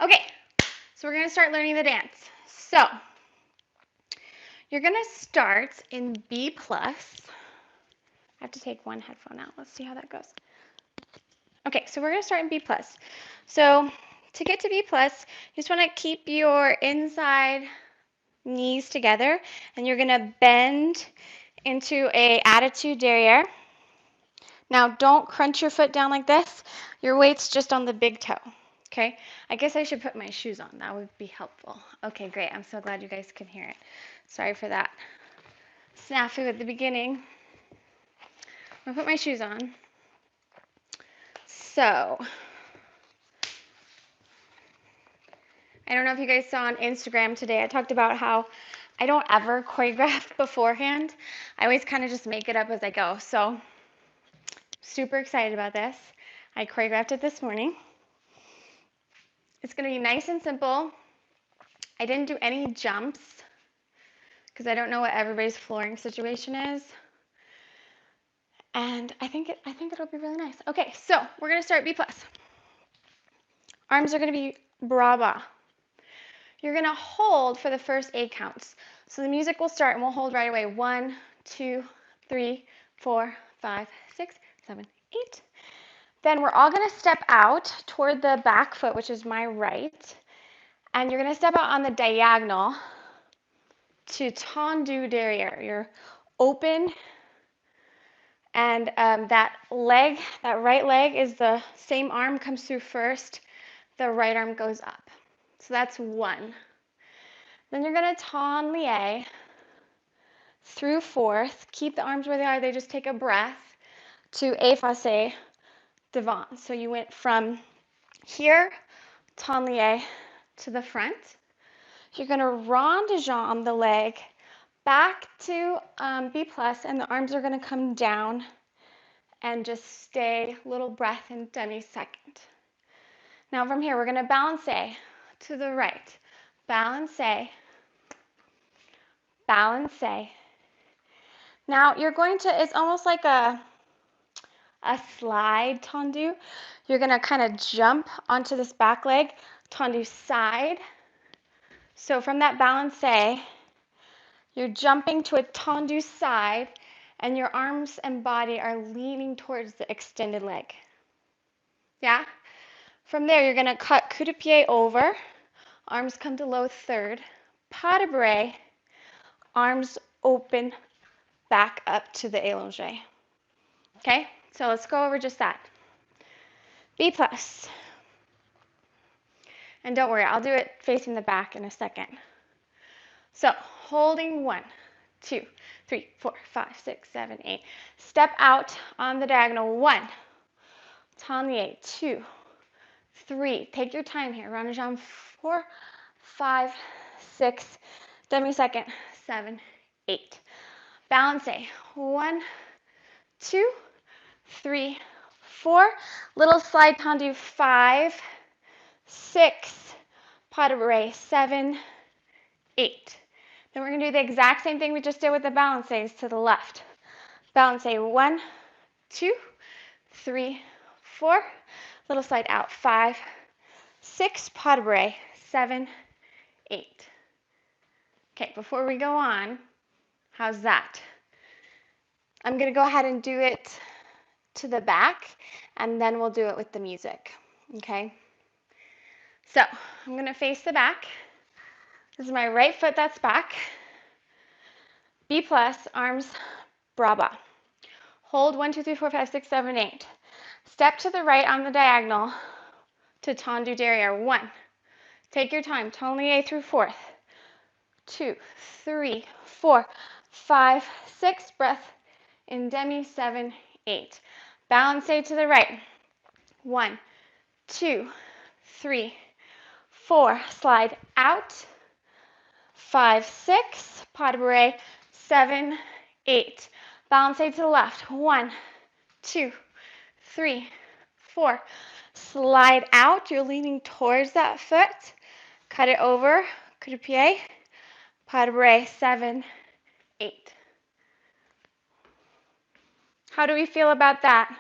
Okay, so we're going to start learning the dance. So you're going to start in B plus. I have to take one headphone out. Let's see how that goes. Okay, so we're going to start in B plus. So to get to B plus, you just want to keep your inside knees together, and you're going to bend into a attitude derriere. Now don't crunch your foot down like this. Your weight's just on the big toe. Okay, I guess I should put my shoes on. That would be helpful. Okay, great. I'm so glad you guys can hear it. Sorry for that snafu at the beginning. I'm gonna put my shoes on. So, I don't know if you guys saw on Instagram today, I talked about how I don't ever choreograph beforehand. I always kind of just make it up as I go. So, super excited about this. I choreographed it this morning. It's gonna be nice and simple. I didn't do any jumps because I don't know what everybody's flooring situation is. And I think it'll be really nice. Okay, so we're gonna start B plus. Arms are gonna be bra. You're gonna hold for the first 8 counts. So the music will start and we'll hold right away. 1, 2, 3, 4, 5, 6, 7, 8. Then we're all gonna step out toward the back foot, which is my right. And you're gonna step out on the diagonal to tendu derriere. You're open, and that leg, that right leg is the same arm comes through first, the right arm goes up. So that's 1. Then you're gonna tendu through 4th, keep the arms where they are, they just take a breath, to effacé devant. So you went from here, tendu to the front. You're gonna rond de jambe the leg back to B plus, and the arms are going to come down and just stay, little breath in demi-second. Now from here, we're going to balance to the right. Balance. Now you're going to, it's almost like a slide tendu. You're going to kind of jump onto this back leg, tendu side. So from that balance, you're jumping to a tendu side, and your arms and body are leaning towards the extended leg. Yeah? From there, you're going to cut coup de pied over, arms come to low third, pas de bras, arms open back up to the allongé. Okay? So let's go over just that. B plus. And don't worry, I'll do it facing the back in a second. So holding 1, 2, 3, 4, 5, 6, 7, 8. Step out on the diagonal. 1, tendu, 2, 3. Take your time here. Rond de jambe. 4, 5, 6, demi-second, 7, 8. Balance. 1, 2, 3, 4. Little slide tendu. 5, 6. Pas de bras. 7, 8. Then we're going to do the exact same thing we just did with the balances to the left. Balance. 1, 2, 3, 4. Little slide out. 5, 6. Pas de bras. 7, 8. Okay, before we go on, how's that? I'm going to go ahead and do it to the back, and then we'll do it with the music. Okay? So I'm going to face the back. This is my right foot that's back. B plus, arms, bra. Hold 1, 2, 3, 4, 5, 6, 7, 8. Step to the right on the diagonal to tendu derriere. 1. Take your time. Tendu through 4th. 2, 3, 4, 5, 6. Breath in demi. 7, 8. Balance to the right. 1, 2, 3, 4. Slide out. 5, 6. Pas de bras. 7, 8. Balance to the left. 1, 2, 3, 4. Slide out. You're leaning towards that foot. Cut it over. Coup de pied. Pas de bras. 7, 8. How do we feel about that?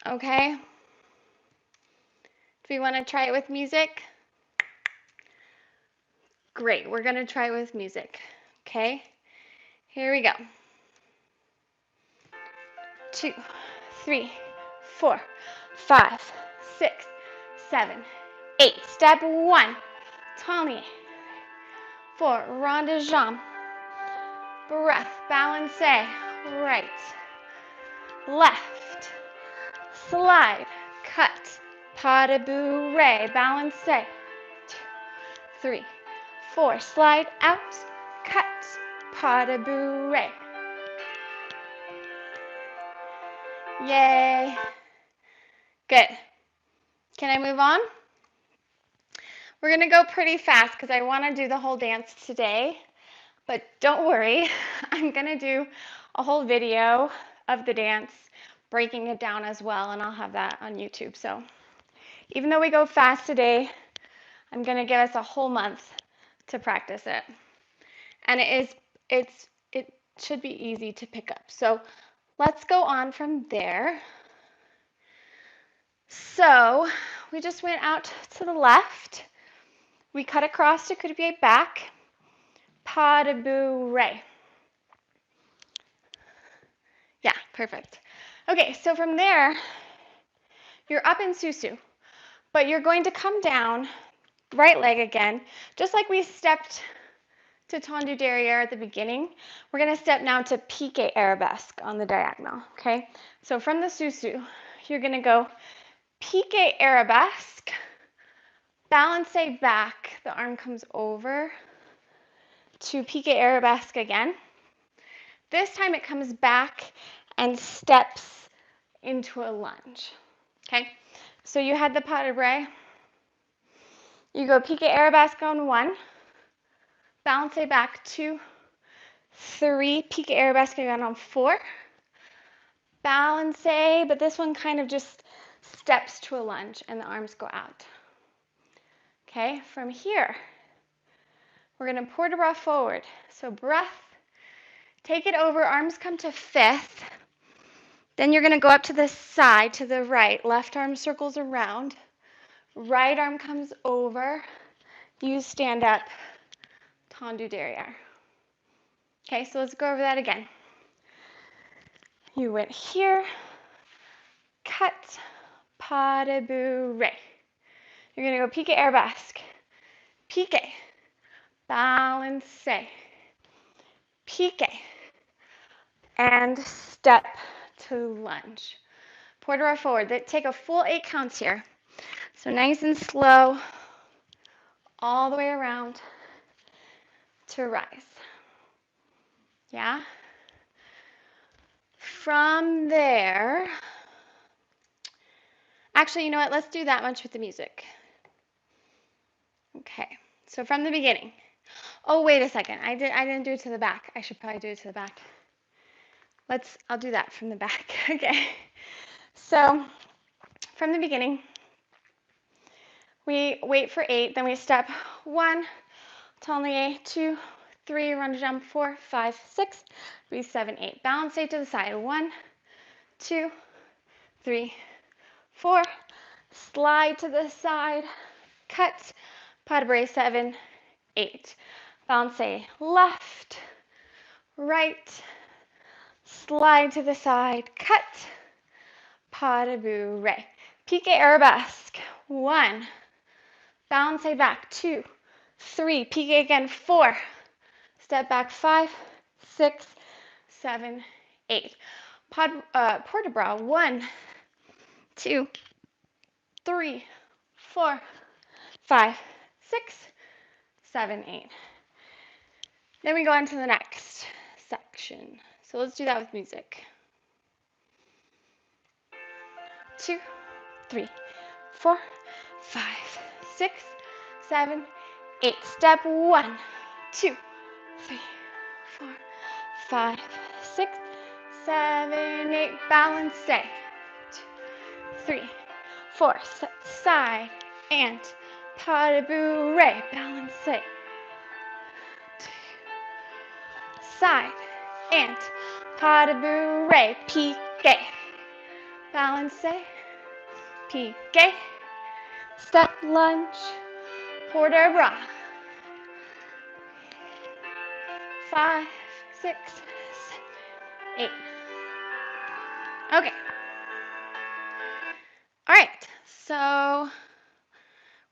Okay. Do we want to try it with music? Great, we're going to try it with music. Okay, here we go. 2, 3, 4, 5, 6, 7, 8. Step 1, tournier. 4, rond de jambe. Breath, balancez. Right, left, slide, cut, pas de bourrée, balancez. 2, 3, 4, slide out, cut, pas de bourrée. Yay. Good. Can I move on? We're going to go pretty fast because I want to do the whole dance today. But don't worry, I'm going to do a whole video of the dance, breaking it down as well, and I'll have that on YouTube. So even though we go fast today, I'm going to give us a whole month to practice it. And it should be easy to pick up. So let's go on from there. So we just went out to the left. We cut across to coup-de-pied back. Pas de bourrée. Yeah, perfect. Okay, so from there, you're up in susu, but you're going to come down, right leg again, just like we stepped to tendu derrière at the beginning. We're going to step now to piqué arabesque on the diagonal, okay? So from the susu, you're going to go piqué arabesque, balancez back, the arm comes over to piqué arabesque again. This time it comes back and steps into a lunge, okay? So you had the pas de bourrée. You go piqué arabesque on 1, balancez back 2, 3, piqué arabesque again on 4, balancez, but this one kind of just steps to a lunge and the arms go out. Okay, from here, we're going to port de bras forward. So breath, take it over, arms come to 5th. Then you're going to go up to the side, to the right. Left arm circles around. Right arm comes over. You stand up, tendu derrière. Okay, so let's go over that again. You went here, cut, pas de bourrée. You're going to go piqué arabesque, piqué, balancez, piqué, and step to lunge. Port de bras forward. Take a full 8 counts here. So nice and slow, all the way around to rise. Yeah? From there, actually, you know what? Let's do that much with the music. Okay, so from the beginning. Oh, wait a second. I didn't do it to the back. I should probably do it to the back. I'll do that from the back. Okay. So from the beginning, we wait for 8, then we step 1, tournier, 2, 3, rond de jambe, 4, 5, 6, 7, 8. Balancez to the side. 1, 2, 3, 4. Slide to the side. Cut. Pas de bourrée, 7, 8. Balancez left, right. Slide to the side. Cut. Pas de bourrée. Piqué arabesque. 1. Balancez back. 2, 3. Piqué again. 4. Step back. 5, 6, 7, 8. Port de bras. 1, 2, 3, 4, 5, 6, 7, 8. Then we go on to the next section. So let's do that with music. 2, 3, 4, 5, 6, 7, 8. Step 1, 2, 3, 4, 5, 6, 7, 8. Balancez. 2, 3, 4. Step side and pas de bourrée. Balancez. 2. Side and pas de bourrée. Piqué. Balancez. Piqué. step, lunge, port de bras. 5, 6, 7, 8. Okay. All right, so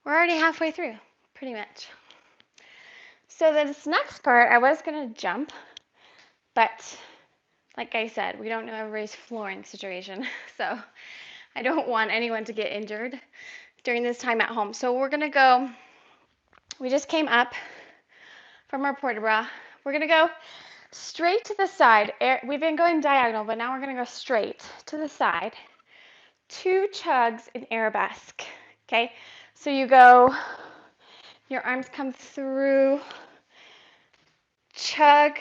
we're already halfway through, pretty much. So this next part, I was going to jump, but like I said, we don't know everybody's flooring situation, so I don't want anyone to get injured during this time at home. So we're going to go, we just came up from our port de bras. We're going to go straight to the side. We've been going diagonal, but now we're going to go straight to the side. 2 chugs in arabesque. Okay, so you go, your arms come through, chug,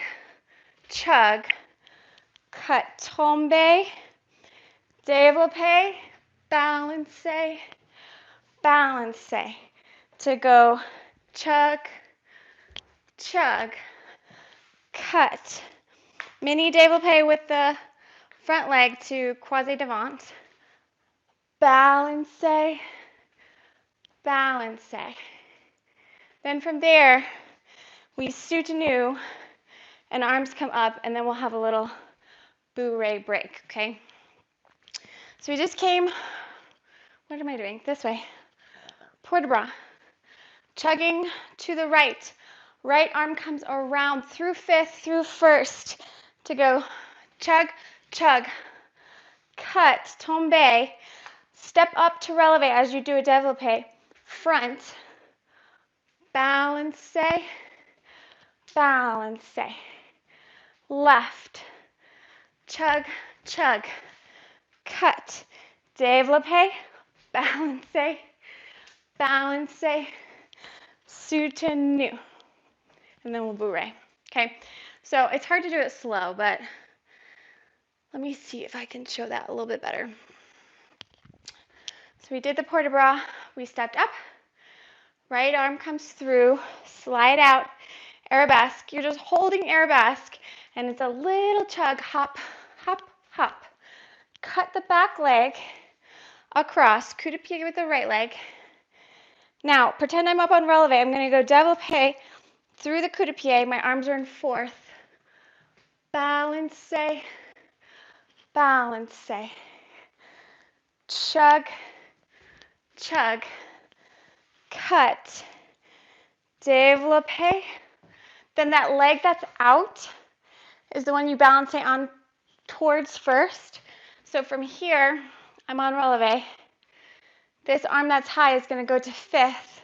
chug, cut, tombe, développé, balance, balance. To go chug, chug, cut, mini développé with the front leg to croisé devant, balance, balance. Then from there, we soutenu, and arms come up, and then we'll have a little bourrée break, okay? So we just came, what am I doing? This way. Port de bras. Chugging to the right. Right arm comes around through 5th, through 1st to go chug, chug, cut, tombe, step up to releve as you do a développé. Front, balance, balance. Left, chug, chug, cut, développé, balance, balance, soutenu, and then we'll bourrée. Okay, so it's hard to do it slow, but let me see if I can show that a little bit better. So we did the port de bras, we stepped up, right arm comes through, slide out, arabesque. You're just holding arabesque, and it's a little chug, hop, hop, hop. Cut the back leg across, coup de pied with the right leg. Now, pretend I'm up on releve. I'm going to go développé through the coup de pied. My arms are in 4th. Balance, balance. Chug, chug, cut, développé. Then that leg that's out is the one you balance on towards first. So from here, I'm on releve. This arm that's high is going to go to 5th.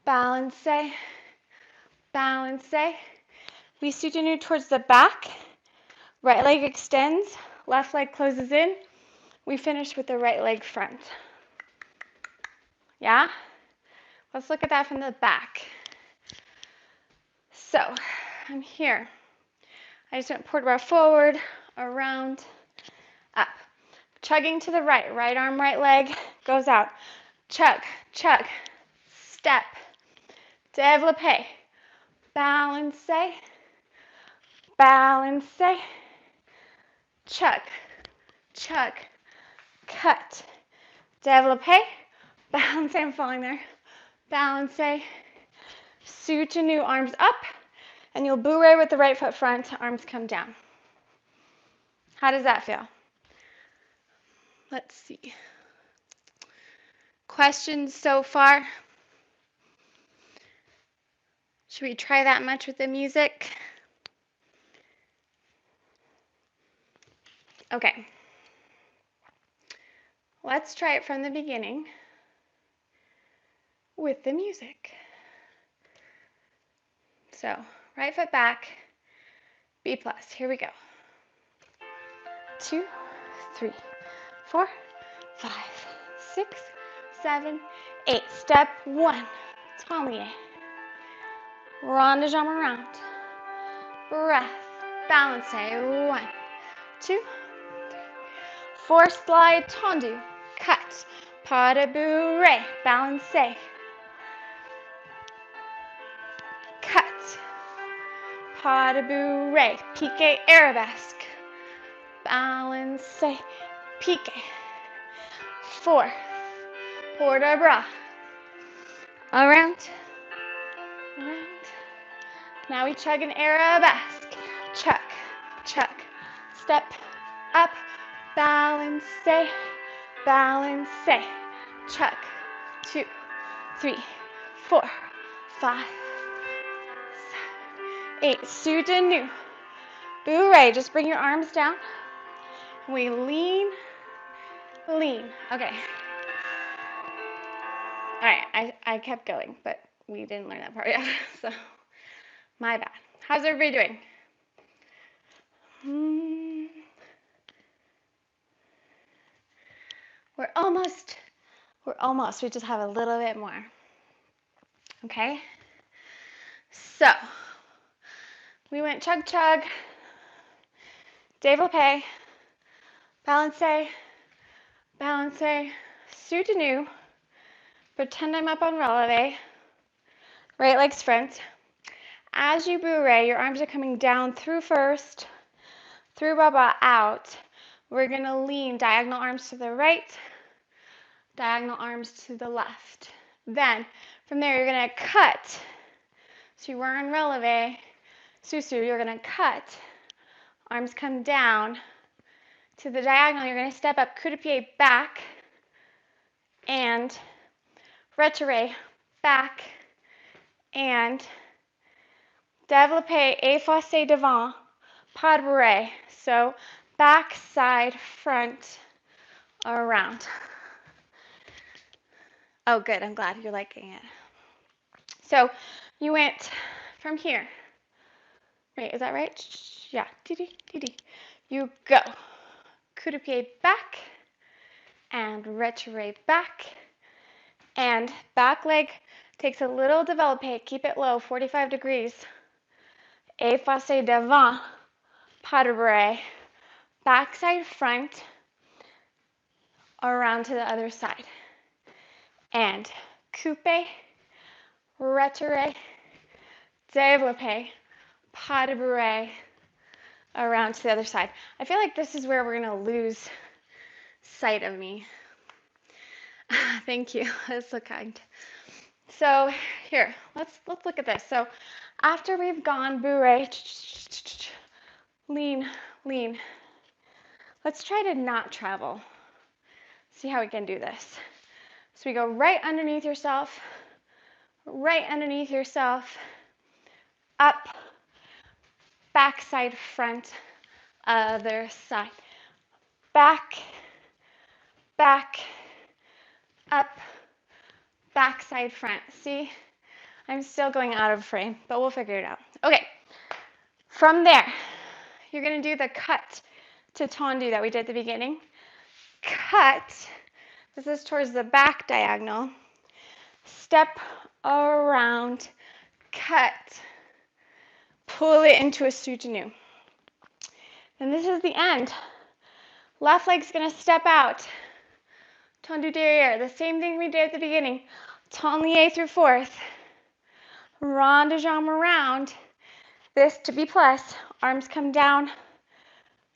Balance, balance. We soutenu towards the back. Right leg extends, left leg closes in. We finish with the right leg front. Yeah? Let's look at that from the back. So, I'm here. I just went port de bras forward, around, up. Chugging to the right. Right arm, right leg goes out. Chug, chug, step, développé, balance, balance, chug, chug, cut, développé, balance, I'm falling there, balance, soutenu, arms up, and you'll bourrée with the right foot front, arms come down. How does that feel? Let's see. Questions so far? Should we try that much with the music? Okay. Let's try it from the beginning with the music. So, right foot back, B+. Here we go. 2, 3, 4, 5, 6, 7, 8. Step 1, Tomie. Rond de jambe around. Breath. Balance. 1, 2, 3, 4. Slide tendu. Cut. Pas de bourrée. Balance. Cut. Pas de bourrée. Piqué arabesque. Balance. Piqué. 4. Port de bras. around, around. Now we chug an arabesque. Chug, chug. Step up, balance, stay, balance, stay. Chug. 2, 3, 4, 5, 7, 8. Soutenu. Bourrée. Just bring your arms down. We lean, lean. Okay. All right. I kept going, but we didn't learn that part yet. So, my bad. How's everybody doing? We're almost. We just have a little bit more. Okay? So, we went chug chug, développé, balancé, balancé, soutenu, pretend I'm up on relevé, right leg's front. As you bourrée, your arms are coming down through first, through baba out. We're going to lean diagonal arms to the right, diagonal arms to the left. Then, from there, you're going to cut. So you were on relevé, susu, you're going to cut. Arms come down to the diagonal. You're going to step up, coup de pied back, and retiré back, and développé effacé devant, pas de bourrée. So back, side, front, around. Oh, good. I'm glad you're liking it. So you went from here. Wait, is that right? Yeah. You go. Coup de pied back and retiré back. And back leg takes a little développé. Keep it low, 45 degrees. Effacé devant, pas de bourrée. Backside, front, around to the other side. And coupe, retiré, développé, pas de bourrée, around to the other side. I feel like this is where we're going to lose sight of me. Thank you. That's so kind. So here, let's look at this. So after we've gone bourrée, lean, lean. Let's try to not travel. See how we can do this. So we go right underneath yourself, up, backside, front, other side. Back, back, up, backside, front. See, I'm still going out of frame, but we'll figure it out. Okay, from there, you're going to do the cut to tendu that we did at the beginning. Cut, this is towards the back diagonal. Step around, cut, pull it into a soutenu. And this is the end. Left leg's going to step out. Tendu derrière, the same thing we did at the beginning. Tendu through fourth. Rond de jambe around. This to B plus. Arms come down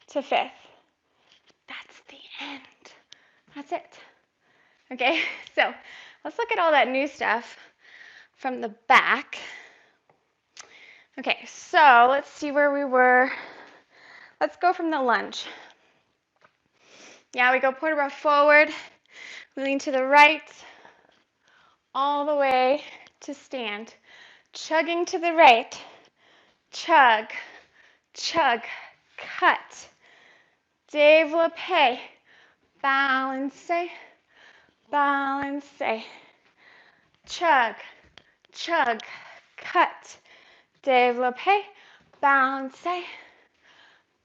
to fifth. That's the end. That's it. Okay, so let's look at all that new stuff from the back. Okay, so let's see where we were. Let's go from the lunge. Yeah, we go port de bras forward. We lean to the right, all the way to stand. Chugging to the right. Chug, chug, cut. Développé. Balancé, balancé. Chug, chug, cut. Développé. Balancé,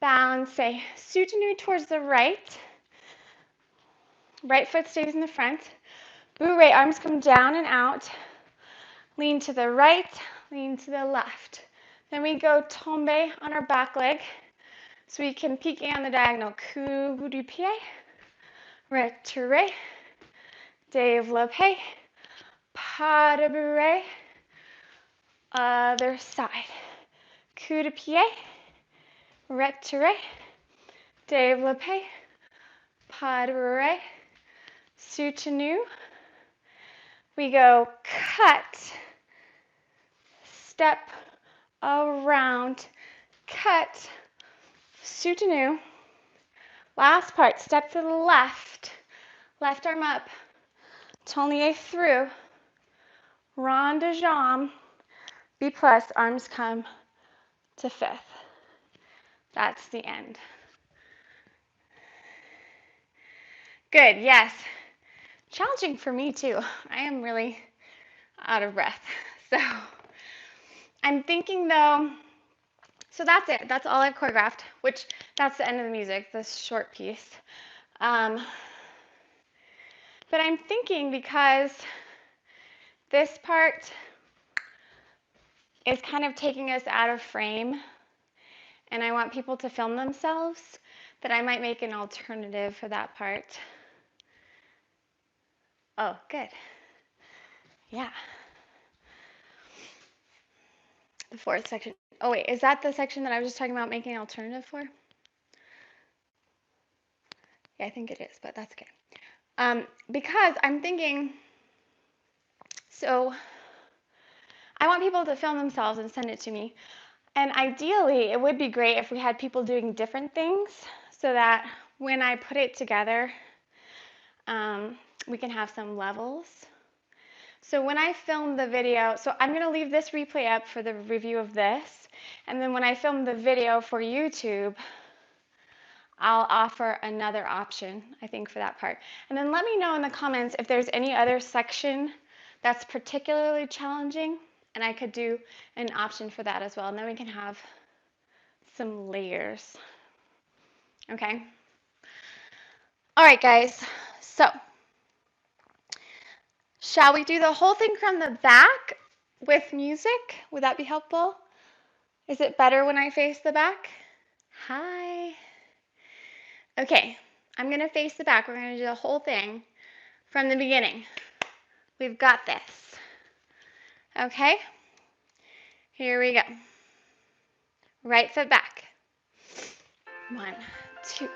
balancé. Soutenu towards the right. Right foot stays in the front. Bourrée, arms come down and out. Lean to the right, lean to the left. Then we go tombe on our back leg. So we can piquer on the diagonal. Coup du pied, retiré, développé, pas de bourrée, other side. Coup de pied, retiré, développé, pas de bourrée, soutenu, We go cut, step around, cut, soutenu. Last part, step to the left, left arm up, tournier through, rond de jambe, B plus, arms come to fifth. That's the end. Good, yes. Challenging for me too. I am really out of breath. So I'm thinking though, so that's it. That's all I've choreographed, which that's the end of the music, this short piece. But I'm thinking because this part is kind of taking us out of frame and I want people to film themselves, that I might make an alternative for that part. Oh, good. Yeah. The fourth section. Oh, wait, is that the section that I was just talking about making an alternative for? Yeah, I think it is, but that's okay. Because I'm thinking, so I want people to film themselves and send it to me. And ideally, it would be great if we had people doing different things so that when I put it together, we can have some levels. So when I film the video, so I'm going to leave this replay up for the review of this. And then when I film the video for YouTube, I'll offer another option, I think, for that part. And then let me know in the comments if there's any other section that's particularly challenging, and I could do an option for that as well. And then we can have some layers. Okay? All right, guys. So, shall we do the whole thing from the back with music? Would that be helpful? Is it better when I face the back? Hi. Okay, I'm going to face the back. We're going to do the whole thing from the beginning. We've got this. Okay? Here we go. Right foot back. 1, 2,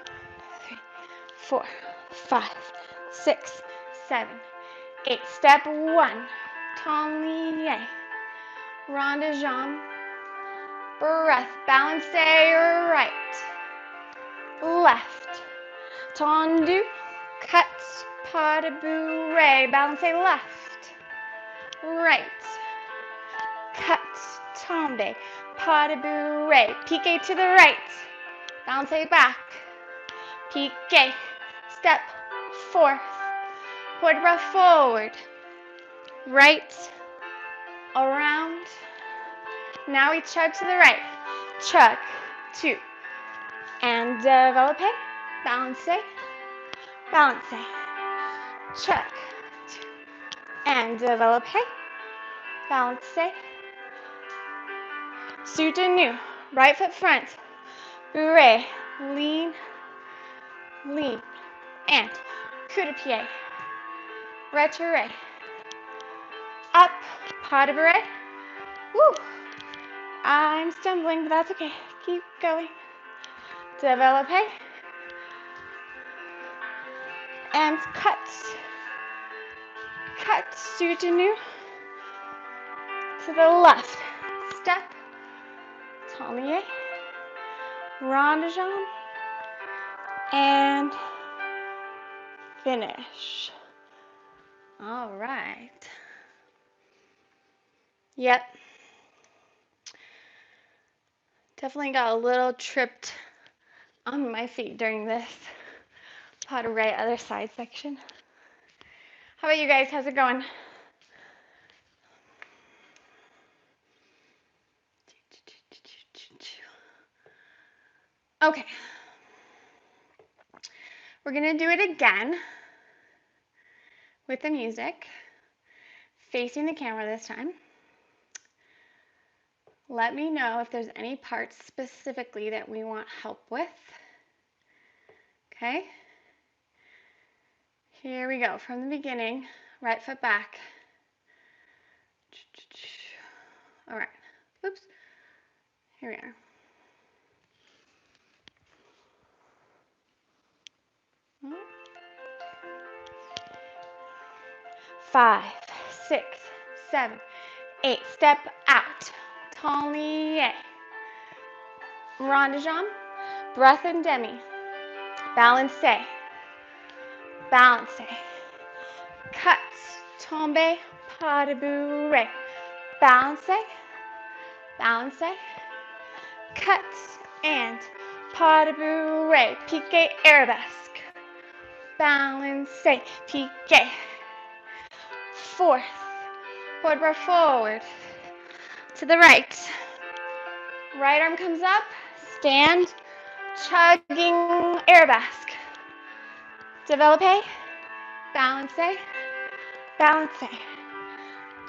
3, 4, 5, 6, 7, 8. Step 1. Tournier. Rond de jambe. Breath. Balance right. Left. Tendu. Cut. Pas de bourrée. Balance left. Right. Cut. Tombe. Pas de bourrée. Piqué to the right. Balance back. Piqué. Step forth. Point de bras forward. Right. Around. Now we chug to the right. Chug. 2. And develope. Balance. Balance. Chug. 2. And develope. Balance. Soutenu. Right foot front. Bourrée. Lean. Lean. And coup de pied. Retiré. Up. Pas de bourrée. Woo. I'm stumbling, but that's okay. Keep going. Develope. And cut. Cut. Soutenu. To the left. Step. Tournier. Rond de jambe. And finish. All right. Yep. Definitely got a little tripped on my feet during this pas de bourrée other side section. How about you guys? How's it going? Okay. We're going to do it again with the music, facing the camera this time. Let me know if there's any parts specifically that we want help with. Okay? Here we go. From the beginning, right foot back. All right. Oops. Here we are. 5, 6, 7, 8. Step out. Tablier. Rond de jambe. Breath and demi. Balancez. Balancez. Cuts. Tombe. Pas de bourrée. Balancez. Balancez. Cuts. And pas de bourrée. Piqué arabesque. Balancez. Piqué. Fourth. Forward bar forward. To the right. Right arm comes up. Stand. Chugging arabesque. Développé. Balancez. Balancez.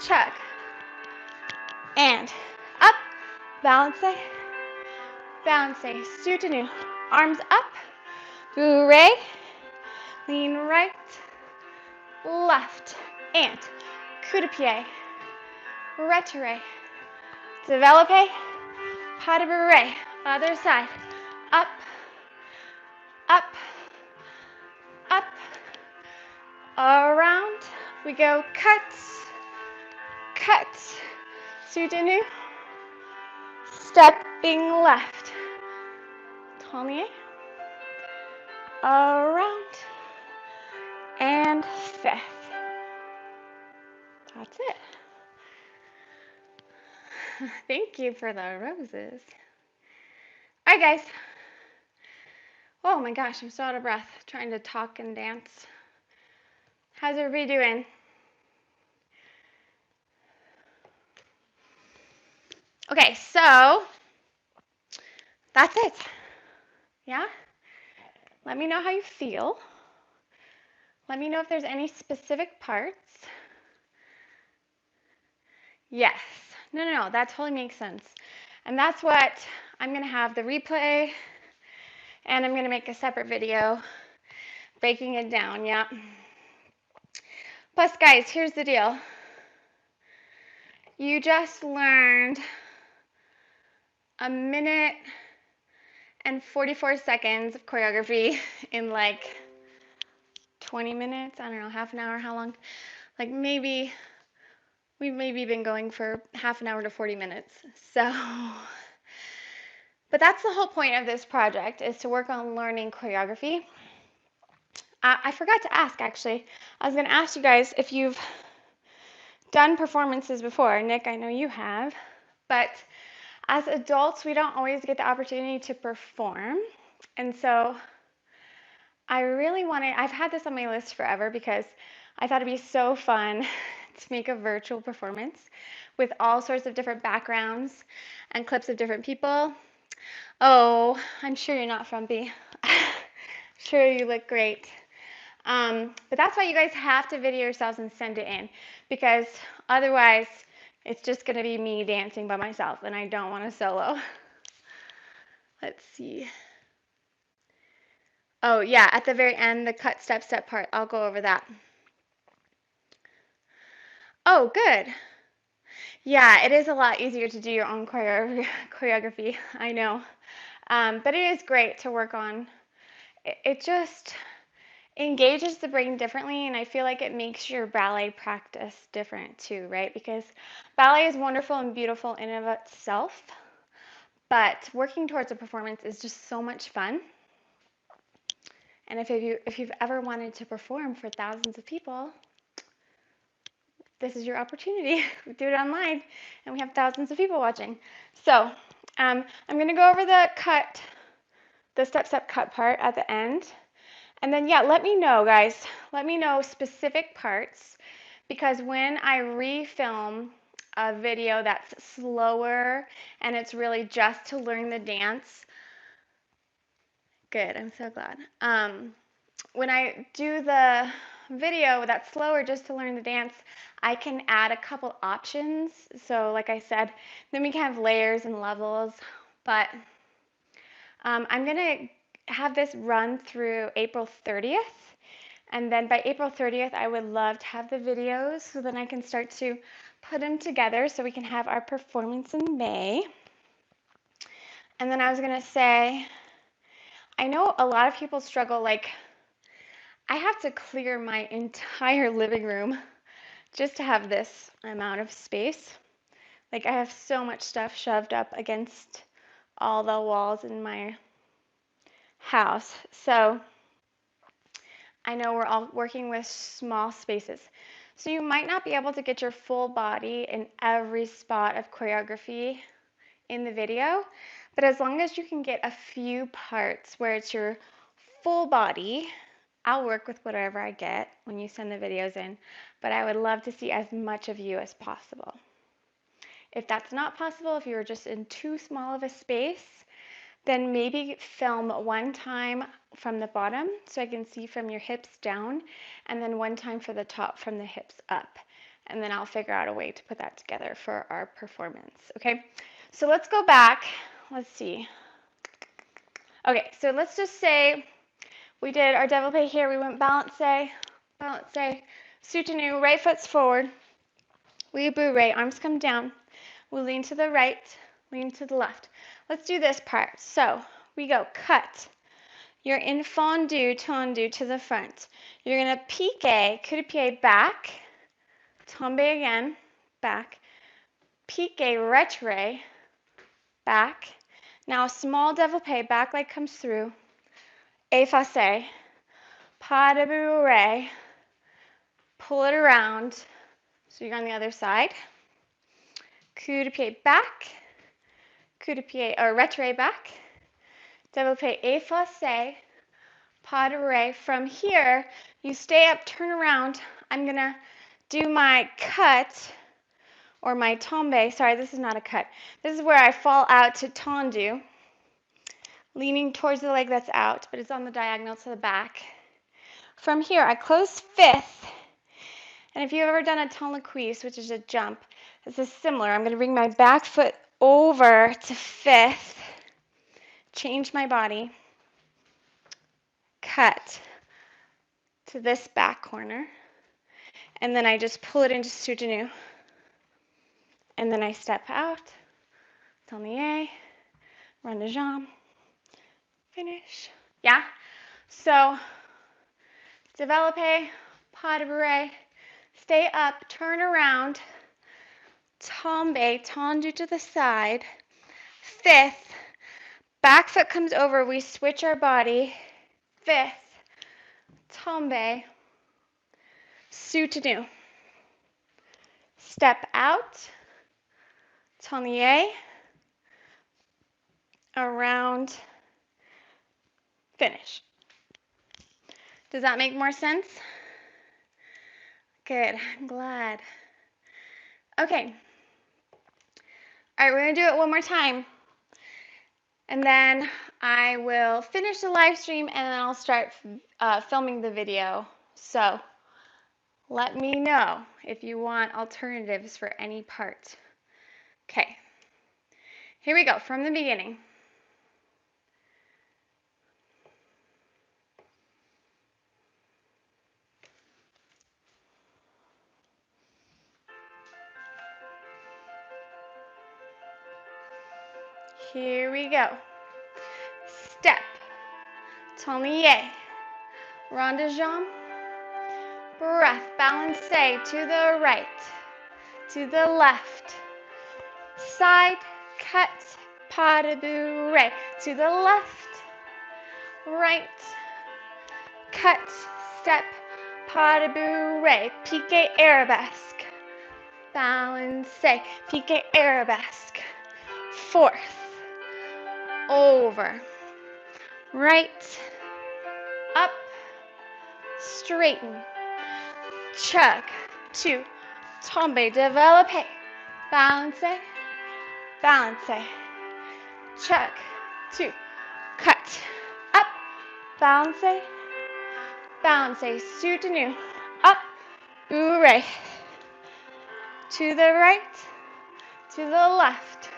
Chug. And up. Balancez. Balancez. Soutenu. Arms up. Bourrée. Lean right. Left. And coup de pied. Retiré. Développé. Pas de bourrée. Other side. Up. Up. Up. Around. We go cuts. Cuts. Soutenu. Stepping left. Tablier. Around. And fifth. That's it. Thank you for the roses. All right, guys. Oh my gosh, I'm so out of breath trying to talk and dance. How's everybody doing? Okay, so that's it. Yeah? Let me know how you feel. Let me know if there's any specific parts. Yes. No, that totally makes sense. And that's what I'm going to have the replay, and I'm going to make a separate video breaking it down, yeah. Plus, guys, here's the deal. You just learned a minute and 44 seconds of choreography in like 20 minutes. I don't know, half an hour, how long? Like maybe, we've maybe been going for half an hour to 40 minutes. So, but that's the whole point of this project, is to work on learning choreography. I forgot to ask, actually. I was going to ask you guys if you've done performances before. Nick, I know you have. But as adults, we don't always get the opportunity to perform. And so I really I've had this on my list forever because I thought it'd be so fun to make a virtual performance with all sorts of different backgrounds and clips of different people. Oh, I'm sure you're not frumpy. Sure, you look great. But that's why you guys have to video yourselves and send it in, because otherwise it's just going to be me dancing by myself, and I don't want to solo. Let's see. Oh, yeah, at the very end, the cut, step, step part, I'll go over that. Oh, good. Yeah, it is a lot easier to do your own choreography, I know. But it is great to work on. It just engages the brain differently, and I feel like it makes your ballet practice different too, right? Because ballet is wonderful and beautiful in and of itself, but working towards a performance is just so much fun. And if you've ever wanted to perform for thousands of people, this is your opportunity. We do it online, and we have thousands of people watching. So I'm going to go over the step-step cut part at the end. And then, yeah, let me know, guys. Let me know specific parts, because when I refilm a video that's slower and it's really just to learn the dance, good, I'm so glad. When I do the video that's slower just to learn the dance, I can add a couple options. So like I said, then we can have layers and levels, but I'm going to have this run through April 30th. And then by April 30th, I would love to have the videos so then I can start to put them together so we can have our performance in May. And then I was going to say, I know a lot of people struggle, like, I have to clear my entire living room just to have this amount of space. Like I have so much stuff shoved up against all the walls in my house. So I know we're all working with small spaces. So you might not be able to get your full body in every spot of choreography in the video, but as long as you can get a few parts where it's your full body, I'll work with whatever I get when you send the videos in, but I would love to see as much of you as possible. If that's not possible, if you're just in too small of a space, then maybe film one time from the bottom so I can see from your hips down, and then one time for the top from the hips up. And then I'll figure out a way to put that together for our performance, okay? So let's go back. Let's see. Okay, so let's just say we did our développé here. We went balance, soutenu, right foot's forward. We bourrée, arms come down. We lean to the right, lean to the left. Let's do this part. So we go cut. You're in fondu, tendu to the front. You're going to piqué, coup de pied back, tombe again, back, piqué, retré, back. Now a small développé, back leg comes through, effacé, pas de bourrée, pull it around, so you're on the other side. Coup de pied back, coup de pied, or retré back, développé effacé, pas de bourrée. From here, you stay up, turn around. I'm going to do my cut, or my tombe. Sorry, this is not a cut. This is where I fall out to tendu, leaning towards the leg that's out, but it's on the diagonal to the back. From here, I close fifth, and if you've ever done a temps le cuisse, which is a jump, this is similar. I'm going to bring my back foot over to fifth, change my body, cut to this back corner, and then I just pull it into soutenu, and then I step out, tournier, run de jambe, finish. Yeah? So, développé, pas de bourrée, stay up, turn around, tombe, tendu to the side, fifth, back foot comes over, we switch our body, fifth, tombe, soutenu, step out, tournier, around, finish. Does that make more sense? Good, I'm glad. Okay. All right, we're going to do it one more time. And then I will finish the live stream and then I'll start filming the video. So let me know if you want alternatives for any part. Okay. Here we go from the beginning. Here we go. Step, tournier, rond de jambe, breath, balancé to the right, to the left, side, cut, pas de bourrée, to the left, right, cut, step, pas de bourrée, piqué arabesque, balancé, piqué arabesque, fourth, over, right, up, straighten, chug, two, tombe, développé, balancé, balancé, chug, two, cut, up, balancé, balancé, soutenu, up, bourrée, to the right, to the left,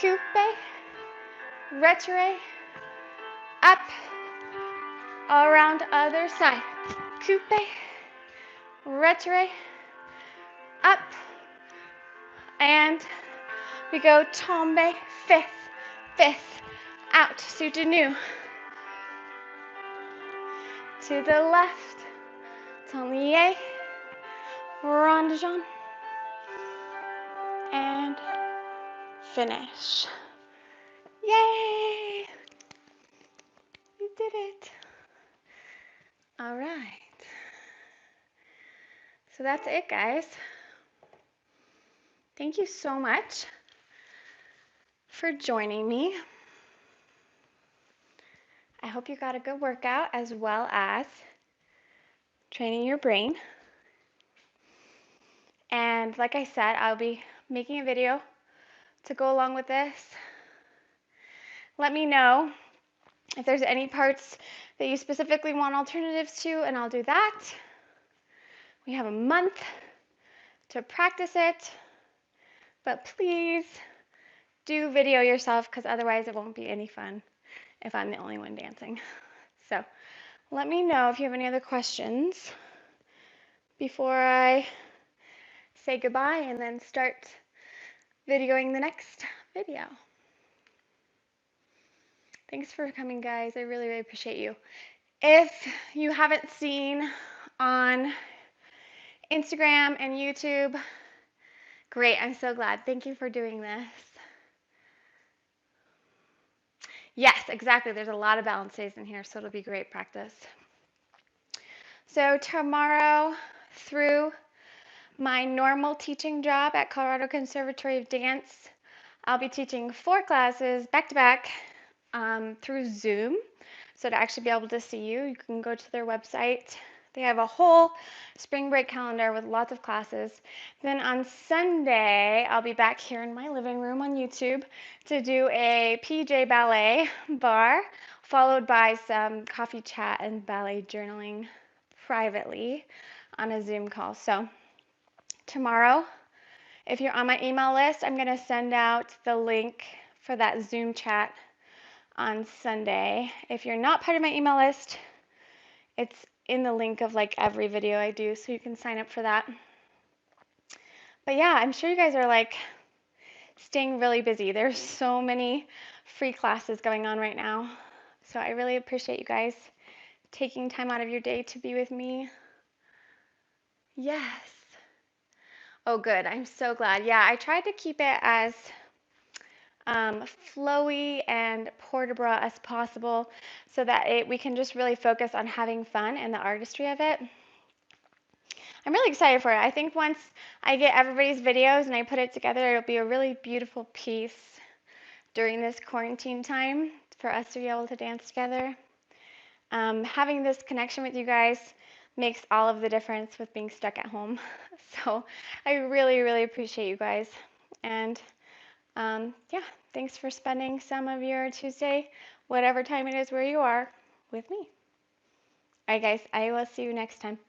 coupe, retré, up, around other side, coupe, retré, up, and we go tombe, fifth, out, soutenu, to the left, tournier, Ronde Jean. And finish. Yay! You did it. All right. So that's it, guys. Thank you so much for joining me. I hope you got a good workout as well as training your brain. And like I said, I'll be making a video to go along with this. Let me know if there's any parts that you specifically want alternatives to, and I'll do that. We have a month to practice it, but please do video yourself because otherwise it won't be any fun if I'm the only one dancing. So let me know if you have any other questions before I say goodbye and then start videoing the next video. Thanks for coming, guys. I really, really appreciate you. If you haven't seen on Instagram and YouTube, great. I'm so glad. Thank you for doing this. Yes, exactly. There's a lot of balance days in here, so it'll be great practice. So tomorrow, through my normal teaching job at Colorado Conservatory of Dance, I'll be teaching 4 classes back to back through Zoom. So to actually be able to see you, you can go to their website. They have a whole spring break calendar with lots of classes. Then on Sunday, I'll be back here in my living room on YouTube to do a PJ ballet bar, followed by some coffee chat and ballet journaling privately on a Zoom call. So tomorrow, if you're on my email list, I'm going to send out the link for that Zoom chat on Sunday. If you're not part of my email list, it's in the link of like every video I do, so you can sign up for that. But yeah, I'm sure you guys are like staying really busy. There's so many free classes going on right now. So I really appreciate you guys taking time out of your day to be with me. Yes. Oh, good. I'm so glad. Yeah, I tried to keep it as flowy and portable as possible so that we can just really focus on having fun and the artistry of it. I'm really excited for it. I think once I get everybody's videos and I put it together, it'll be a really beautiful piece during this quarantine time for us to be able to dance together. Having this connection with you guys makes all of the difference with being stuck at home. So I really, really appreciate you guys. And yeah, thanks for spending some of your Tuesday, whatever time it is where you are, with me. All right, guys, I will see you next time.